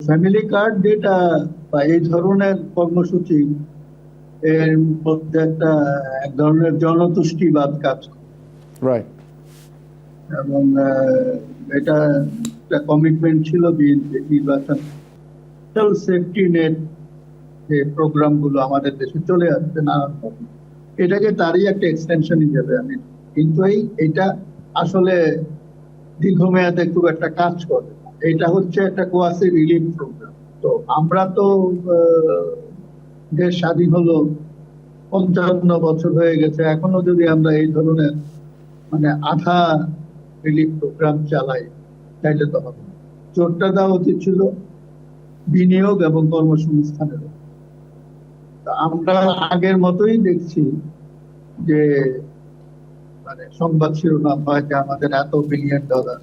Family card যেটা বা এই ধরনের কর্মসূচি এর মধ্যে এক ধরনের জনতুষ্টিবাদ কাজ করে। রাইট। এবং এটা একটা কমিটমেন্ট ছিল বিএনপি নির্বাচন সেফটি নেট যে প্রোগ্রাম গুলো আমাদের দেশে চলে আসছে নানান ভাবে, এটাকে তারই একটা এক্সটেনশন হিসেবে আমি, কিন্তু এটা আসলে দীর্ঘমেয়াদে খুব একটা কাজ করে না। এটা হচ্ছে একটা কোয়াসি রিলিফ প্রোগ্রাম। তো আমরা তো দেশ স্বাধীন হলো 55 বছর হয়ে গেছে, এখনো যদি আমরা এই ধরনের আধা রিলিফ প্রোগ্রাম চালাই তাইলে তো হবে না। জোরটা দেওয়া উচিত ছিল বিনিয়োগ এবং কর্মসংস্থানের উপর। আমরা আগের মতোই দেখছি যে সংবাদ শিরোনাম হয় যে আমাদের এত বিলিয়ন ডলার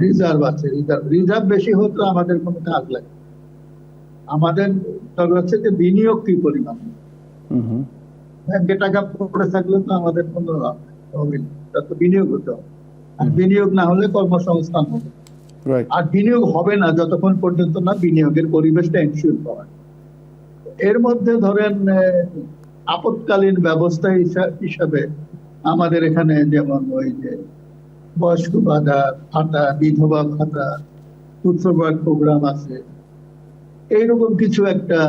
রিজার্ভ আছে। রিজার্ভ বেশি হতো আমাদের কোনো কাজ লাগে। আমাদের দরকার হচ্ছে যে বিনিয়োগ কি পরিমাণ। ব্যাংকে টাকা পড়ে থাকলে তো আমাদের কোনো লাভ হবে না, তো বিনিয়োগ হতে হবে। আর বিনিয়োগ না হলে কর্মসংস্থান হবে। আর বিনিয়োগ হবে না যতক্ষণ পর্যন্ত না বিনিয়োগের পরিবেশটা এনশিওর করা। এর মধ্যে ধরেন আপৎকালীন ব্যবস্থা হিসাবে আমাদের এখানে যেমন ওই যে বয়স্ক ভাতা, বিধবা ভাতা, উৎসর্গ প্রোগ্রাম আছে, এইরকম কিছু একটা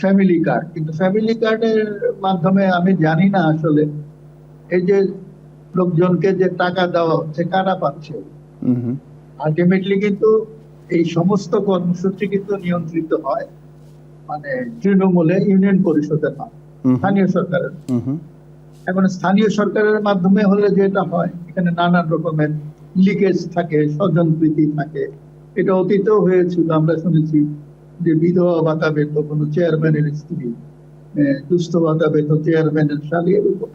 ফ্যামিলি কার্ড। কিন্তু ফ্যামিলি কার্ডের মাধ্যমে আমি জানি না আসলে এই যে লোকজনকে যে টাকা দেওয়া হচ্ছে কারা পাচ্ছে। আলটিমেটলি কিন্তু এই সমস্ত কর্মসূচি কিন্তু নিয়ন্ত্রিত হয় তৃণমূলে ইউনিয়ন পরিষদের মাধ্যমে, স্থানীয় সরকারের। এখন স্থানীয় সরকারের মাধ্যমে হলে যেটা হয়, এখানে নানান রকমের লিকেজ থাকে, স্বজনপ্রীতি থাকে। এটা অতীতেও হয়েছিল, আমরা শুনেছি যে বিধবা ভাতা পেত কোনো চেয়ারম্যানের স্ত্রী, দুস্থ ভাতা পেত চেয়ারম্যানের শালীর উপর।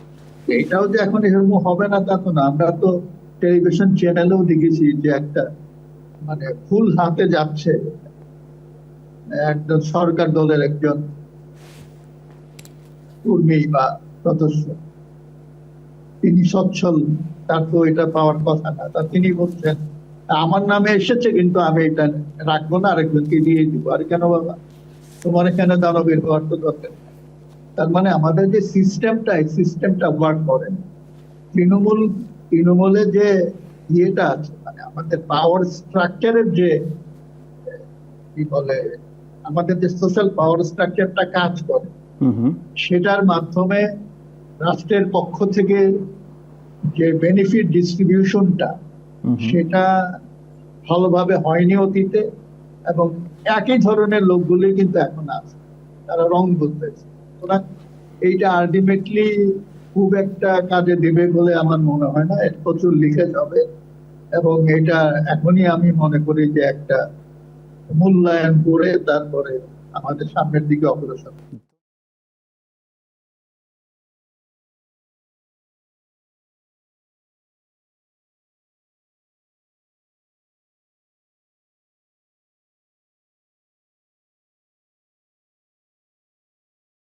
এটাও যে এখন এরকম হবে না তা তো না। আমরা তো টেলিভিশন চ্যানেলেও দেখেছি যে একটা ফুল হাতে যাচ্ছে একজন সরকার দলের একজন কর্মী বা সদস্য, তিনি সচ্ছল, তার তো এটা পাওয়ার কথা না, তা তিনি বলছেন আমার নামে এসেছে কিন্তু আমি এটা রাখবো না, আরেকজনকে দিয়ে দিব। আর কেন বাবা, তোমার এখানে দানবের হওয়ার তো দরকার। তার আমাদের যে সিস্টেমটা ওয়ার্ক করে। তৃণমূলে যে ইয়েটা আছে, আমাদের পাওয়ার স্ট্রাকচারের যে কি বলে, আমাদের যে সোশ্যাল পাওয়ার স্ট্রাকচারটা কাজ করে, সেটার মাধ্যমে রাষ্ট্রের পক্ষ থেকে যে বেনিফিট ডিস্ট্রিবিউশনটা, সেটা ভালোভাবে হয়নি অতীতে। এবং একই ধরনের লোকগুলি কিন্তু এখন আছে, তারা রং বদলেছে। সুতরাং এইটা আলটিমেটলি খুব একটা কাজে দেবে বলে আমার মনে হয় না। এর প্রচুর লিকেজ হবে এবং এটা এখনই আমি মনে করি যে একটা মূল্যায়ন করে তারপরে আমাদের সামনের দিকে অগ্রসর।